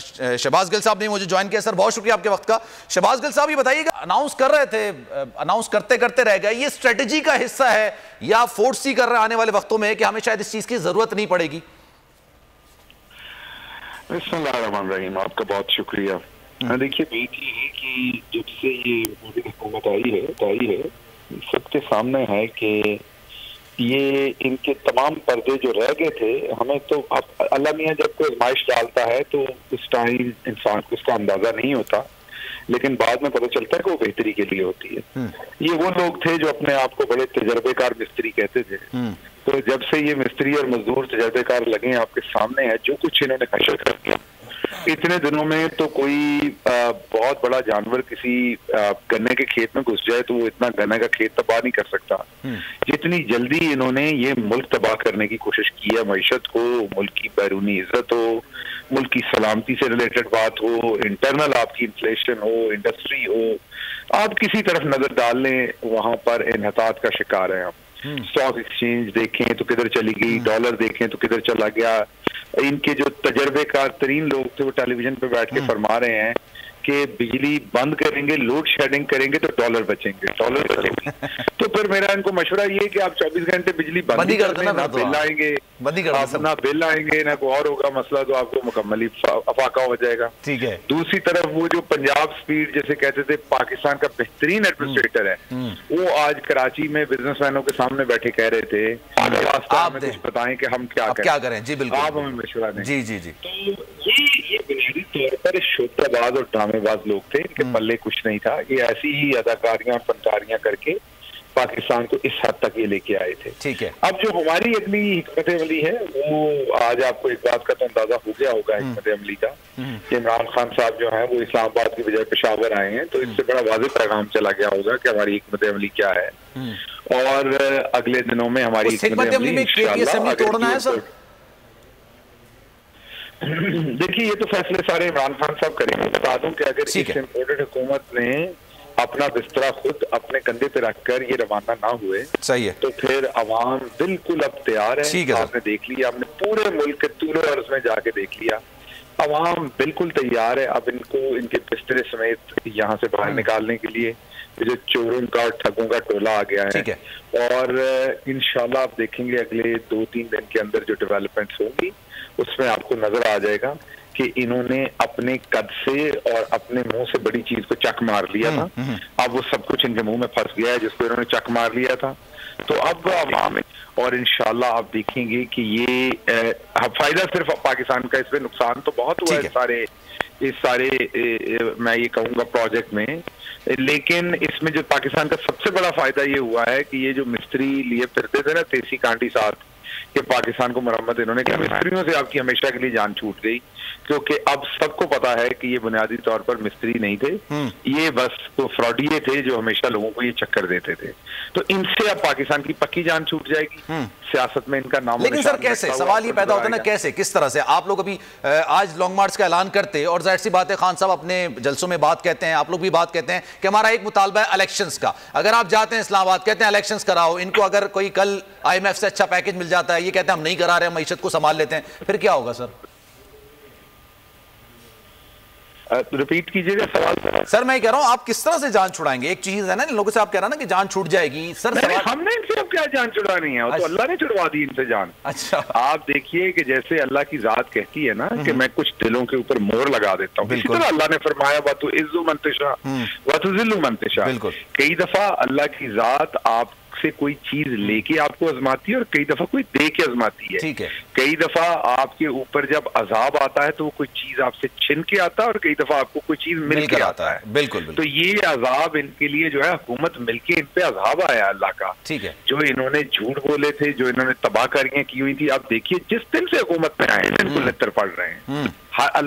शहबाज गिल साहब ने मुझे ज्वाइन किया। सर बहुत शुक्रिया आपके वक्त का। शहबाज गिल साहब ये बताइएगा, अनाउंस कर रहे थे, अनाउंस करते करते रह गए, ये स्ट्रेटजी का हिस्सा है या फोर्स ही कर रहे हैं आने वाले वक्तों में कि हमें शायद इस चीज की जरूरत नहीं पड़ेगी? बिस्मिल्लाहिर्रहमानिर्रहीम, आपका बहुत शुक्रिया। देखिए, बात ये है कि जब से ये मोदी हुकूमत आई है सबके सामने है कि ये इनके तमाम पर्दे जो रह गए थे, हमें तो अल्लाह मियां जब कोई आजमाइश डालता है तो उस टाइम इंसान को उसका अंदाजा नहीं होता, लेकिन बाद में पता चलता है कि वो बेहतरी के लिए होती है। ये वो लोग थे जो अपने आप को बड़े तजर्बेकार मिस्त्री कहते थे, तो जब से ये मिस्त्री और मजदूर तजर्बेकार लगे आपके सामने है, जो कुछ इन्होंने हशर कर दिया इतने दिनों में, तो कोई बहुत बड़ा जानवर किसी गन्ने के खेत में घुस जाए तो वो इतना गन्ने का खेत तबाह नहीं कर सकता जितनी जल्दी इन्होंने ये मुल्क तबाह करने की कोशिश की है। मईशत को, मुल्क की बैरूनी इज्जत हो, मुल्क की सलामती से रिलेटेड बात हो, इंटरनल आपकी इन्फ्लेशन हो, इंडस्ट्री हो, आप किसी तरफ नजर डाल लें वहां पर इन्हतात का शिकार है। हम स्टॉक एक्सचेंज देखें तो किधर चली गई, डॉलर देखें तो किधर चला गया। इनके जो तजर्बेकार तरीन लोग थे वो टेलीविजन पे बैठ के फरमा रहे हैं कि बिजली बंद करेंगे, लोड शेडिंग करेंगे तो डॉलर बचेंगे। तो फिर मेरा इनको मशवरा ये है कि आप 24 घंटे बिजली बंद ही कर दें, ना बिल आएंगे, ना बिल आएंगे, ना कोई और होगा मसला, तो आपको मुकम्मल ही अफाका हो जाएगा। ठीक है। दूसरी तरफ वो जो पंजाब स्पीड जैसे कहते थे पाकिस्तान का बेहतरीन एडमिनिस्ट्रेटर है, वो आज कराची में बिजनेसमैनों के सामने बैठे कह रहे थे आप कुछ बताएं कि हम क्या करें। जी बिल्कुल, आप हमें मशवरा दें। जी जी जी। तो ये बुनियादी तौर पर शोताबाज और ड्रामेबाज लोग थे, इनके पल्ले कुछ नहीं था। ये ऐसी ही अदाकारियां फनकारियां करके पाकिस्तान को इस हद तक ये लेके आए थे। ठीक है। अब जो हमारी अगली हिकमत अमली है वो आज आपको एक बात का तो अंदाजा हो गया होगा हिकमत अमली का, कि इमरान खान साहब जो है वो इस्लामाबाद की बजाय पेशावर आए हैं, तो इससे बड़ा वाज़ेह पैगाम चला गया होगा कि हमारी हिकमत अमली क्या है। और अगले दिनों में हमारी हिकमत अमली इंशाअल्लाह तोड़ना है। सर देखिए, ये तो फैसले सारे इमरान खान साहब करेंगे। बता दूं कि अगर इस इम्पोर्टेड हुकूमत ने अपना बिस्तरा खुद अपने कंधे पे रखकर ये रवाना ना हुए, सही है, तो फिर अवाम बिल्कुल अब तैयार है। आपने देख लिया, आपने पूरे मुल्क के तूलो अर्ज में जाके देख लिया, अवाम बिल्कुल तैयार है अब इनको इनके बिस्तरे समेत यहाँ से बाहर निकालने के लिए। जो चोरों का ठगों का टोला आ गया है, और इंशाल्लाह आप देखेंगे अगले 2-3 दिन के अंदर जो डेवलपमेंट्स होंगी उसमें आपको नजर आ जाएगा कि इन्होंने अपने कद से और अपने मुंह से बड़ी चीज को चक मार लिया था। अब वो सब कुछ इनके मुंह में फंस गया है जिसको इन्होंने चक मार लिया था। तो अब आवाम, और इंशाल्लाह आप देखेंगे कि ये फायदा सिर्फ पाकिस्तान का, इसमें नुकसान तो बहुत हुआ है इस सारे मैं ये कहूँगा प्रोजेक्ट में, लेकिन इसमें जो पाकिस्तान का सबसे बड़ा फायदा ये हुआ है कि ये जो मिस्त्री लिए फिरते थे ना तेसी कांटी साथ कि पाकिस्तान को मरम्मत इन्होंने किया, मिस्त्रियों से आपकी हमेशा के लिए जान छूट गई, क्योंकि अब सबको पता है कि ये बुनियादी तौर पर मिस्त्री नहीं थे, ये बस तो फ्रॉडिये थे जो हमेशा लोगों को ये चक्कर देते थे। तो इनसे अब पाकिस्तान की पक्की जान छूट जाएगी, सियासत में इनका नाम। लेकिन सर कैसे, सवाल ये पैदा होता है ना, कैसे, किस तरह से आप लोग अभी आज लॉन्ग मार्च का ऐलान करते, और जाहिर सी बात है खान साहब अपने जलसों में बात कहते हैं, आप लोग भी बात कहते हैं कि हमारा एक मुतालबा है इलेक्शंस का। अगर आप जाते हैं इस्लामाबाद, कहते हैं इलेक्शंस कराओ, इनको अगर कोई कल IMF से अच्छा पैकेज मिल जाता है, ये कहते हैं हम नहीं करा रहे, मईशत को संभाल लेते हैं, फिर क्या होगा सर? रिपीट कीजिएगा सवाल। सर मैं कह रहा हूं आप किस तरह से जान छुड़ाएंगे? एक चीज है ना, लोगों से आप कह रहे हैं ना कि जान छूट जाएगी। सर हमने इनसे अब क्या जान छुड़ानी है, तो अल्लाह ने छुड़वा दी इनसे जान। अच्छा, आप देखिए कि जैसे अल्लाह की जात कहती है ना कि मैं कुछ दिलों के ऊपर मोहर लगा देता हूँ, इसी तरह अल्लाह ने फरमाया वतु इज्जु मंतशा वतु जिल्लु मंतशा। कई दफा अल्लाह की जात आप से कोई चीज लेके आपको आजमाती है और कई दफा कोई दे के आजमाती है। ठीक है। कई दफा आपके ऊपर जब अजाब आता है तो वो कोई चीज आपसे छिन के आता है, और कई दफा आपको कोई चीज मिल के आता है। बिल्कुल, बिल्कुल। तो ये अजाब इनके लिए जो है हुकूमत मिलके इन पे अजाब आया अल्लाह का। ठीक है। जो इन्होंने झूठ बोले थे, जो इन्होंने तबाहकारियां की हुई थी, आप देखिए जिस दिन से हुकूमत में आए इनको लत्तर पड़ रहे हैं।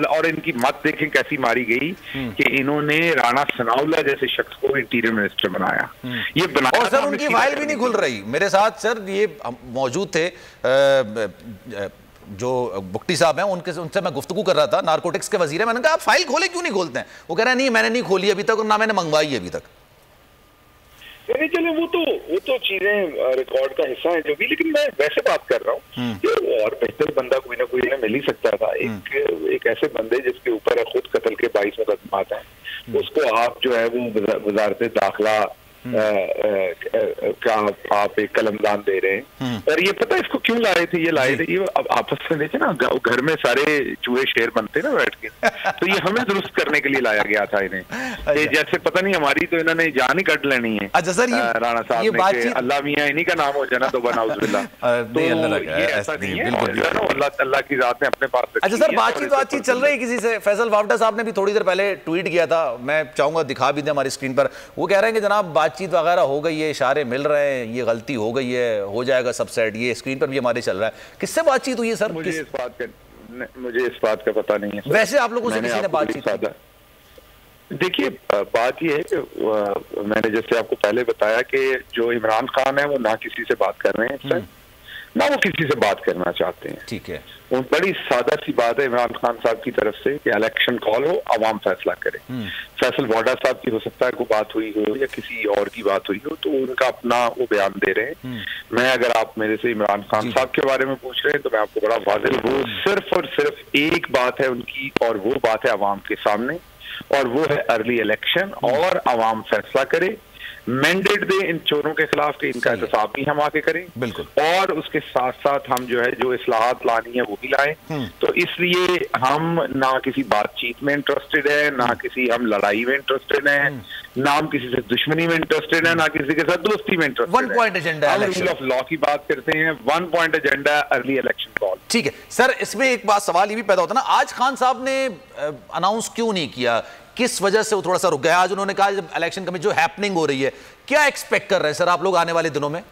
और इनकी मत देखें कैसी मारी गई कि इन्होंने राणा सनाउल्लाह जैसे शख्स को इंटीरियर मिनिस्टर बनाया। ये बनाया, और सर उनकी फाइल भी नहीं खुल रही। मेरे साथ सर ये मौजूद थे जो बुक्टी साहब हैं, उनसे मैं गुफ्तगू कर रहा था, नारकोटिक्स के वजीर है। मैंने कहा आप फाइल खोले क्यों नहीं खोलते हैं? वो कह रहे हैं नहीं मैंने नहीं खोली अभी तक और ना मैंने मंगवाई अभी तक। नहीं चले, वो तो चीजें रिकॉर्ड का हिस्सा है जो भी, लेकिन मैं वैसे बात कर रहा हूँ कि और बेहतर बंदा कोई ना कोई मिल ही सकता था। एक ऐसे बंदे जिसके ऊपर खुद कत्ल के 22 मुकदमात हैं, उसको आप जो है वो वजारत दाखिला का आप एक कलमदान दे रहे हैं। और ये पता है इसको क्यों लाए थे? ये अब आपस में देखे ना, घर में सारे चूहे शेर बनते ना बैठ के, तो ये हमें दुरुस्त करने के लिए लाया गया था इन्हें। ये जैसे पता नहीं हमारी तो इन्होंने जान ही कट लेनी है। अच्छा सर, राणा साहब ने अल्लाह मियां इन्हीं का नाम हो जाना तो बनाउजुबिल्लाह, तो ये ऐसा नहीं है, अल्लाह की जात ने अपने पास। अच्छा सर, बातचीत चल रही है किसी से? फैसल वावडा साहब ने भी थोड़ी देर पहले ट्वीट किया था, मैं चाहूंगा दिखा भी दें हमारी स्क्रीन पर। वो कह रहे हैं कि जनाब बातचीत वगैरह हो गई है, इशारे मिल रहे हैं, ये गलती हो गई है, हो जाएगा सब सेट। ये स्क्रीन पर भी हमारे चल रहा है। किससे बातचीत हुई है सर? मुझे इस बात का पता नहीं है। वैसे आप लोगों से किसी ने बातचीत? देखिए, बात यह है कि मैंने जैसे आपको पहले बताया कि जो इमरान खान है वो ना किसी से बात कर रहे हैं, ना वो किसी से बात करना चाहते हैं। ठीक है, वो बड़ी सादा सी बात है इमरान खान साहब की तरफ से कि इलेक्शन कॉल हो, अवाम फैसला करे। फैसल वाडा साहब की हो सकता है कोई बात हुई हो या किसी और की बात हुई हो, तो उनका अपना वो बयान दे रहे हैं। मैं अगर आप मेरे से इमरान खान साहब के बारे में पूछ रहे हैं तो मैं आपको बड़ा वाज़ेह, वो सिर्फ और सिर्फ एक बात है उनकी, और वो बात है अवाम के सामने, और वो है अर्ली इलेक्शन और अवाम फैसला करे। मैंडेट दे इन चोरों के खिलाफ कि इनका एहतसाब भी हम आके करें, बिल्कुल, और उसके साथ साथ हम जो है जो इस्लाहात लानी है वो भी लाएं। तो इसलिए हम ना किसी बातचीत में इंटरेस्टेड है, ना किसी हम लड़ाई में इंटरेस्टेड है, ना हम किसी से दुश्मनी में इंटरेस्टेड है, ना किसी के साथ दोस्ती में इंटरेस्टेड है। वन पॉइंट एजेंडा है, रूल ऑफ लॉ की बात करते हैं, one point agenda early election call. ठीक है सर, इसमें एक बात सवाल ये भी पैदा होता है ना, आज खान साहब ने अनाउंस क्यों नहीं किया? किस वजह से वो थोड़ा सा रुक गया? आज उन्होंने कहा जब इलेक्शन कमीशन जो हैपनिंग हो रही है, क्या एक्सपेक्ट कर रहे हैं सर आप लोग आने वाले दिनों में?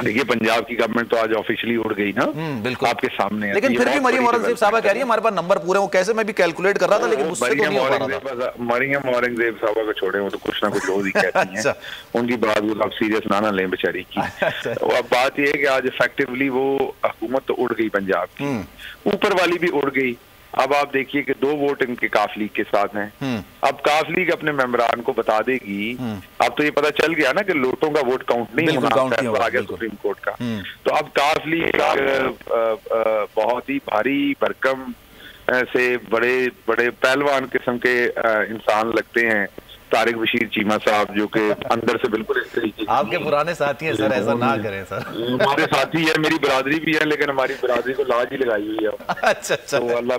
देखिए, पंजाब की गवर्नमेंट तो आज ऑफिशियली उड़ गई ना, बिल्कुल आपके सामने है। लेकिन फिर भी मरियम औरंगजेब साहब कह रही है हमारे पास नंबर पूरे। वो कैसे, मैं भी कैलकुलेट कर रहा था लेकिन मुझसे तो नहीं हो पा रहा था। मरियम औरंगजेब साहब को छोड़े, वो तो कुछ ना कुछ रोज ही कहती हैं। उनकी बात वो आप सीरियस ना लें बेचारी की। अब बात यह है कि आज इफेक्टिवली वो हुकूमत तो उड़ गई पंजाब की, ऊपर वाली भी उड़ गई। अब आप देखिए कि 2 वोट इनके काफ लीग के साथ हैं। अब काफ लीग अपने मेंबरान को बता देगी, अब तो ये पता चल गया ना कि लोटों का वोट काउंट नहीं होना, फैसला आ गया सुप्रीम कोर्ट का। तो अब काफ लीग बहुत ही भारी भरकम से बड़े बड़े पहलवान किस्म के इंसान लगते हैं, तारिक बशीर चीमा साहब, जो कि अंदर से बिल्कुल इस तरीके के आपके पुराने साथी हैं सर, ऐसा ना करें सर। हमारे साथी है, मेरी बिरादरी भी है, लेकिन हमारी बिरादरी को लाज ही लगाई हुई है। अच्छा। तो अल्लाह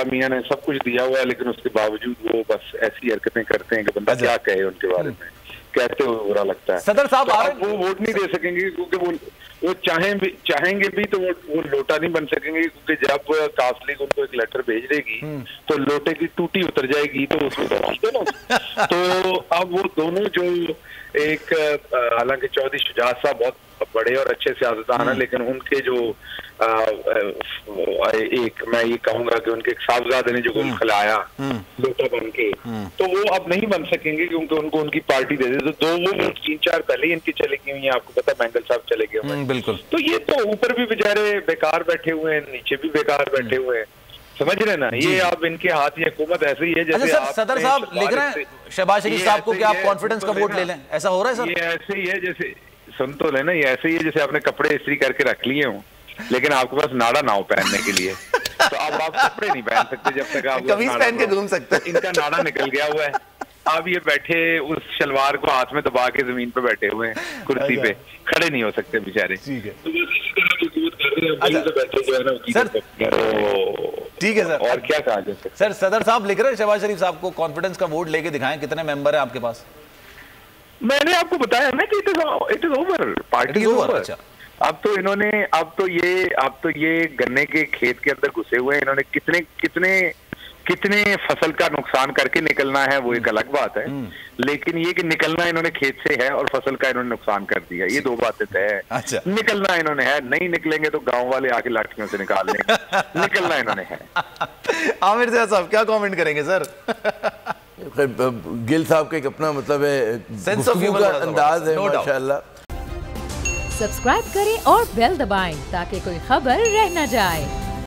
मियां ने सब कुछ दिया हुआ है, लेकिन उसके बावजूद वो बस ऐसी हरकतें करते हैं कि बंदा क्या कहे उनके बारे में, कहते हुए बुरा लगता है। सदर साहब वो वोट नहीं दे सकेंगे, क्योंकि वो चाहेंगे भी तो वो लोटा नहीं बन सकेंगे, क्योंकि जब काफ लीग उनको एक लेटर भेज देगी तो लोटे की टूटी उतर जाएगी, तो उसमें तो ना। तो अब वो दोनों जो एक, हालांकि चौधरी शुजात साहब बहुत बड़े और अच्छे सियासतदान हैं, लेकिन उनके जो एक मैं ये कहूंगा कि उनके एक साहबजादे ने जो गोल खिलाया लोटा बन के, तो वो अब नहीं बन सकेंगे क्योंकि उनको उनकी पार्टी दे दे। तो वो 3-4 पहले ही इनकी चले गई हुई है, आपको पता, बैंगल साहब चले गए हुए। बिल्कुल। तो ये तो ऊपर भी बेचारे बेकार बैठे हुए हैं, नीचे भी बेकार बैठे हुए हैं, समझ रहे ना। ये आप इनके हाथ की हुकूमत ऐसे ही है जैसे सदर साहब लिख रहे हैं शहबाज शरीफ साहब को कि आप कॉन्फिडेंस का वोट ले लें, ऐसा हो रहा है सर? ये ऐसे ही है जैसे, सुन तो लेना, ये ऐसे ही है जैसे आपने कपड़े इस्त्री करके रख लिए हों, लेकिन आपके पास नाड़ा ना हो पहनने के लिए, तो अब आप कपड़े नहीं पहन सकते जब तक आप कमीज पहन के घूम सकते। इनका नाड़ा निकल गया हुआ है, अब ये बैठे उस शलवार को हाथ में दबा के जमीन पे बैठे हुए हैं, कुर्सी पे खड़े नहीं हो सकते बेचारे। ठीक है सर, और क्या कहा जा सकता है? सर सदर साहब लिख रहे हैं शहबाज शरीफ साहब को कॉन्फिडेंस का वोट लेके दिखाएं, कितने मेंबर हैं आपके पास? मैंने आपको बताया ना कि it is over, party is over. अच्छा, अब तो ये गन्ने के खेत के अंदर घुसे हुए हैं। इन्होंने कितने फसल का नुकसान करके निकलना है वो एक अलग बात है, लेकिन ये कि निकलना इन्होंने खेत से है और फसल का इन्होंने नुकसान कर दिया, ये 2 बातें तय है। अच्छा। निकलना इन्होंने है, नहीं निकलेंगे तो गांव वाले आके लाठियों से निकाल लेंगे। निकलना इन्होंने है। आमिर साहब क्या कमेंट करेंगे सर? गिल साहब का एक अपना मतलब है, सेंस ऑफ ह्यूमर का अंदाज है माशाल्लाह। सब्सक्राइब करें और बेल दबाएं ताकि कोई खबर रह न जाए।